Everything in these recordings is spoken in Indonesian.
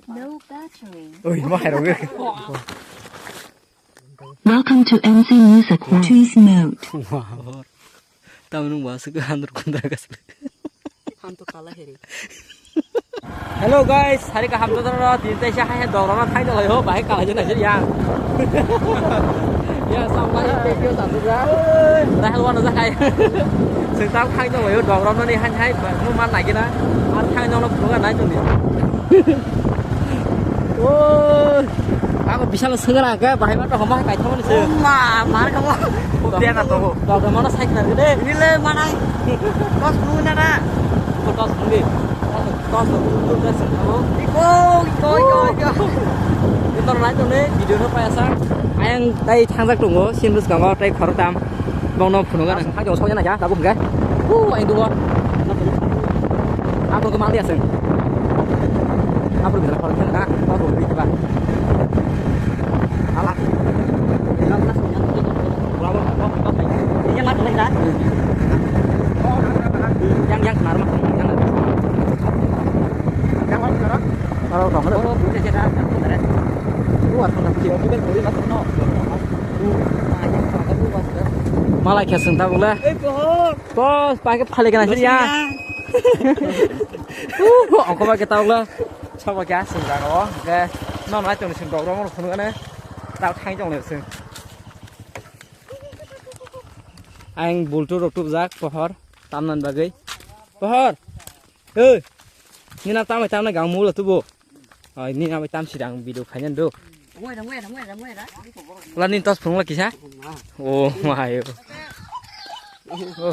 No battery. Ui, mất hai đầu ghê. Welcome to MC Music Choose mode. Wow. Tao nung bahasa ke handur kontra kas. Hantu kalah heri. Hello guys, hari ka ham to ra tin tai sha hai dog ra thai rồi ho bai ka je na je ya. Ya xong lại cái kêu tạm ra. Ra luôn nó ra hay. Sự tao thai rồi ho dog ra nó đi han hai nó man này kia đó. Ăn thai nó cũng là nãy trong này. Ôi. Aku bisa segera ke bahaya mah rumah kayak teman sih. Mana kamu? Dia kata tuh. Dog mana saya kenal gede. Ini le mana? Kos dulu nana. Tos sendiri. Tos tuh udah semua. Iko. Itu nãy trong đấy video nó phải sang. Anh đây thang rác trùng của xin được cảm ơn đây khỏi tam. Bông nó phun cái này. Hai chỗ sâu như này chứ, tao cũng cái. Anh đua. Aku kemana dia sih? Aku bisa kalau kita mau beli coba. Alah. Ini mat lagi dah. Yang benar mah, yang mana? Yang mana sekarang? Kalau dong ada. Oh, bisa cerita. Luar sana kecil juga boleh masuk no. Malah kayak sentak boleh. Bos, pakai paling kan aja ya. Aku pakai tahu lah. Coba kayak sentak oh. Oke. Nó nói trong trường đó nó không nữa đấy. Tao thay trong này xem. Anh bùn trút trút rác pohor, tam nan bagai. Pohor. Ê. Như nào tao mày tao này gắng mua là tu bộ. Rồi như nào mày tam chỉ đang video khai nhân đâu. Ngồi đó. Là nên tao phun là kì sao? Ô mày. Ô.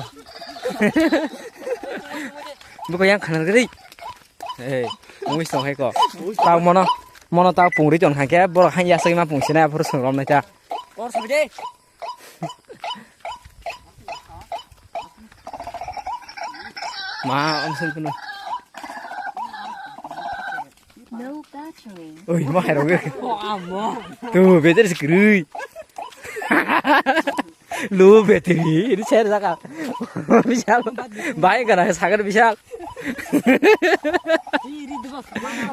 Bữa bây giờ khăn cái đi. Ê, muốn sống hay có. Tao Mono tao phun đi chọn hàng cái, bữa hàng giá mà phun xin này, bữa sống lắm này cha. Kos apa je? Mà ông xin cái nào. No battery. Ui, mất hai đầu ghê. Amo. Tuh, bete di segeri. Lu bete ini share saka. Bisa. Baik kan sangat bisa.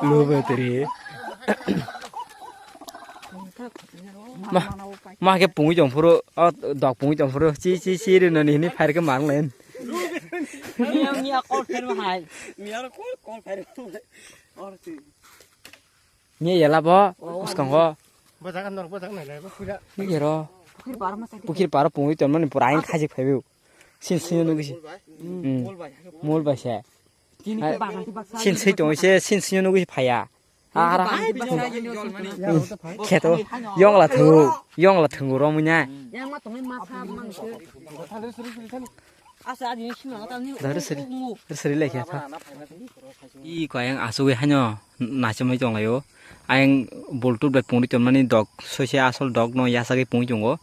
Lu bete. Mà cái bụng trong phu đọc bụng trong phu chi rồi này phải cái mạng lên. Mia con phải mà hai. Mia con phải rồi. Như vậy là bó, còn có. Bữa sáng này bữa Như vậy rồi. Kiri baru masa. Bukit para bụng trong nó bùa anh khai dịch phải biểu. Xin nó cái gì. Mua bài xe. Kini ke bang nanti baksa. xin trong xe xin nó cái phải à. À ra. Kẹt thôi. Yong là thường rồi mình nha. Yang mah tongin masa mang ke. Asa di sini lah tadi. Dari seri lagi ya. I ko yang asu ge hanyo na chomai chong layo. Ang boltu bek pungri chomani dog sosia asol dog no yasa ge pung chongo.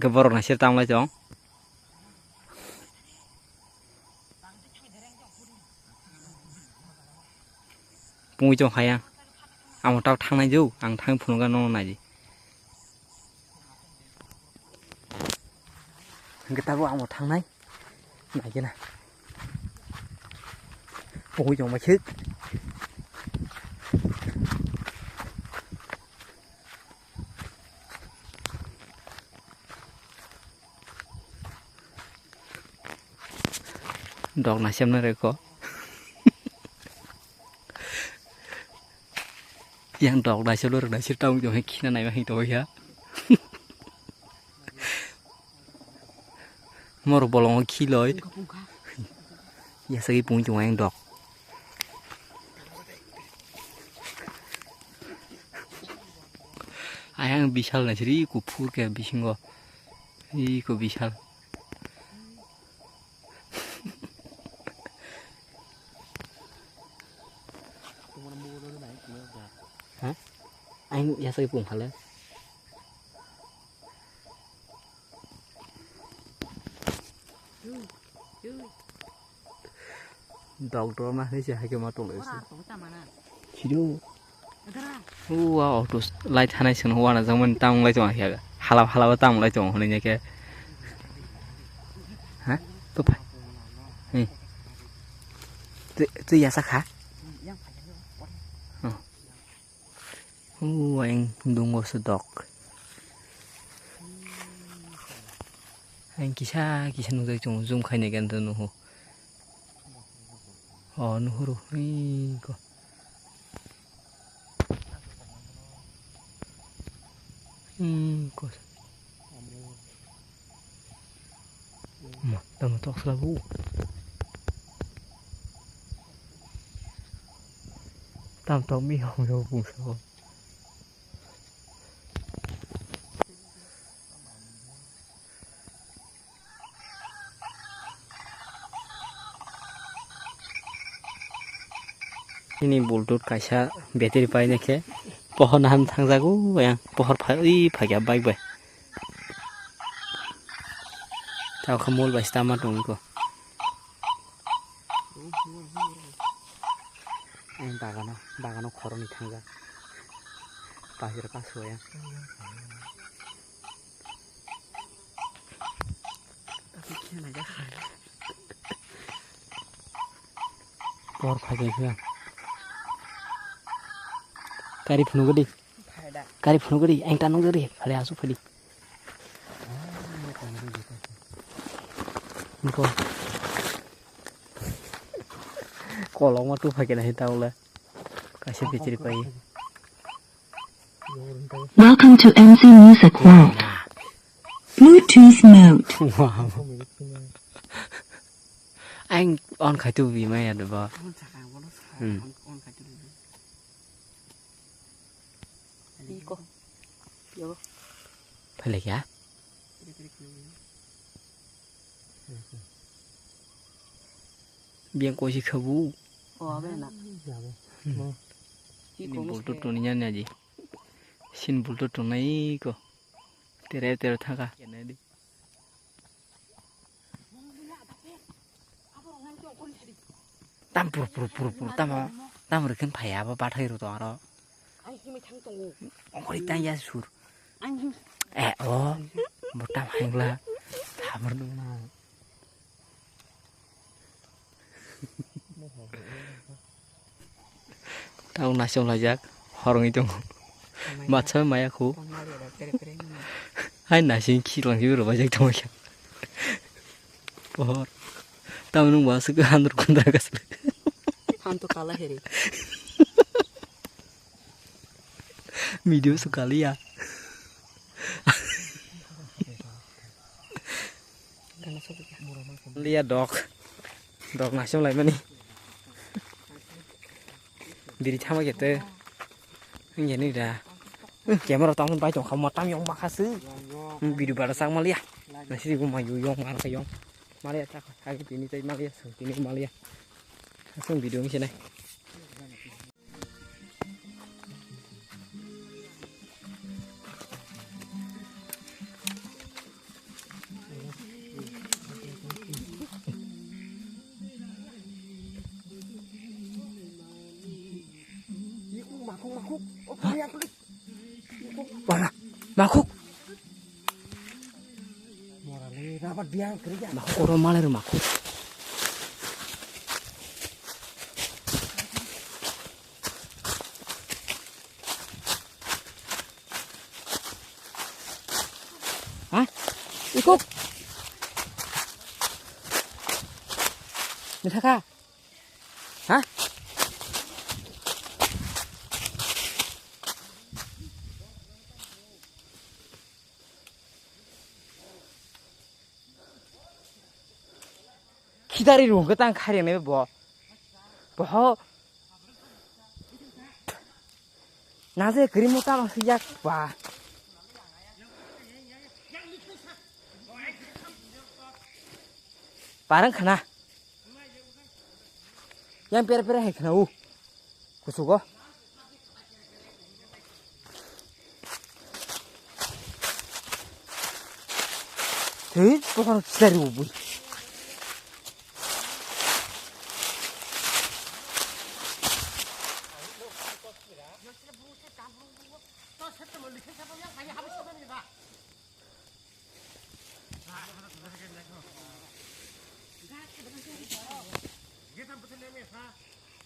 Ke borok na sir tam lai chong. Pung chong khayang. Ang tao thang nai ju, ang thang phun ga no nai ji. Ang ta bo ang một thang nai. Này chứ nè. Ôi dòng mà chết. Đọt này xem nó rồi có. Giang đọt đại số luôn đại số trong rồi khi này mà hình tối hả? Moro bolong khi lối. Ya segi pung chung anh đọt. Ayang Bishal này chỉ của phu cái Bishingo. Ý của Bishal. Hả? Anh ya segi pung hả lên? Dog đó mà thấy chưa hay cái mà trộn lại chỉ đâu wow terus light hanai sing wana zaman tang lai chong ya halap tang lai chong hone ke ha tu pai Itu ya sakha. Anh dungo sedok. Anh kisah nung tadi cuma zoom kayaknya kan tuh nuh. Oh nuh ruh nih kok. Kok. Mah, tamu tuh selalu. Tamu mi hong yo bung sao. Ini bultut kaisa beteri pai nake pohon ham thangjago yang pohon phai phagya baik bai tau khamul bai stama tung ko ang bagano khoroni thangja bahir paso ya tapi kena ja khai por phagya kya Kari phunu gadi. Kari phunu gadi. Anh ta nung gadi. Phale asu phadi. Niko. Kolong mah tu pakai nahi tahu lah. Kasih piciri pai. Welcome to MC Music World. Bluetooth mode. Wow. Anh on khai tu vì mai được ba. Iko. Yo. Phải lấy giá. Biang kosi khabu. Oh, benar. Ini bultut tuninya nih aja. Sin bultut tunai ko. Tere thaka. Tam pur tam rekan phaya apa pathai ro to aro. Ongkori tang ya sur. Oh, botam hangla. Thamar dong na. Tahu nasong lajak horong itu. Matsa maya ku. Hai nasing kilang biru bajak tamu ya. Pohor. Tahu nung bahasa ke handur kundra kasih. Hantu kalah heri. Video sekali ya. Lihat dok nasong lain mana nih? Diri sama gitu. Ini dah. Kamera tangan pai jong kamu tam yong makasih. Video balasan malia. Nasi ibu mayu yong malah yong. Malia tak. Hari ini saya malia. Ini malia. Langsung video ini sini. Mana? Makuk. Rapat biang kerja. Makuk orang maler makuk. Hah? Ikut. Nithaka. Hah? 기다리러 온 거땅 가려네 뭐 낮에 그림 못 따면 yak 봐 barang kena yang pera-pera he kena kusugo pokoknya 기다리고 뭐 Kita betul ni, ha?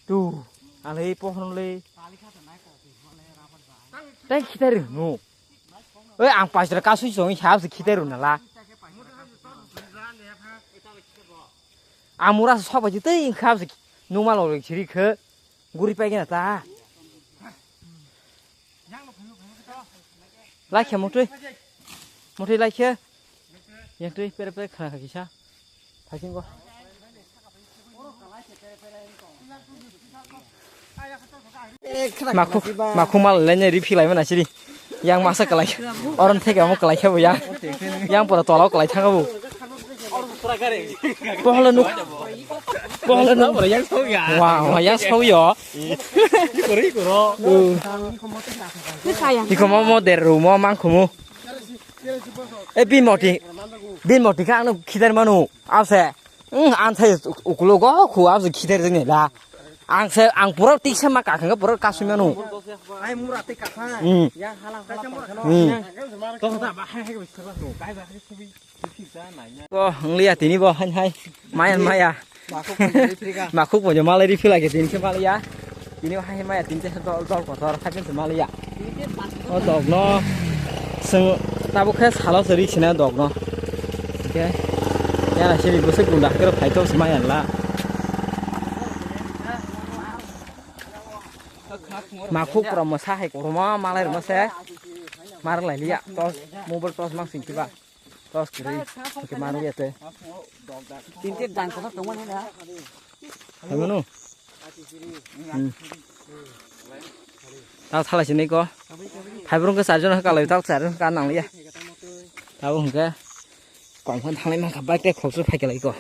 tuh alih pohon le đây kita được nụ ơi ang pas ra kasu song siap sih kita runa lah amura sop aja tuh yang siap sih nụ malu orang ciri ke gurih pengen ta lại kia một truy lại kia yang truy pere khana kisah Thajin ko. Maku mal lainnya refill lagi mana sih? Yang masa kelai orang tega mau kelai apa ya? Yang pada tolak kelai tangga bu. Pohon nuk. Yang sau ya. Wah, yang sau ya. Kuro. Iko mau dari rumah mangkumu. Bin mau di kan kita mana? Apa? Antai ukulo go ku apa kita ini lah. Ang pura tiksa maka kan pura kasu mana? Ai murah tiga kan? Yang halang Toh tak bahaya ke besar tu. Kai bahaya kubi. Ko ngeliat ini boh hai. Mayan maya. Makuk punya malah refill lagi ini kembali ya. Ini hai maya tinja tol kotor hakin kembali ya. Oh dog no. Seng tabu khas halau seri cina dog no. Oke. Ya lah sih busuk gundah kira paito semayan lah. Makuk promosa hai kurma malah rumasa. Mar lại liya tos mobile tos mang sing tiba tos kiri ke maru ya teh Tintit dan kotor teman ya. Gimana? Tao thay là chuyện này có hai bông cái sải cho nó cả lời tao sải nó cả nặng liya tao không cái quảng phân thằng này mang cả bách cái khẩu sức phải cái lấy có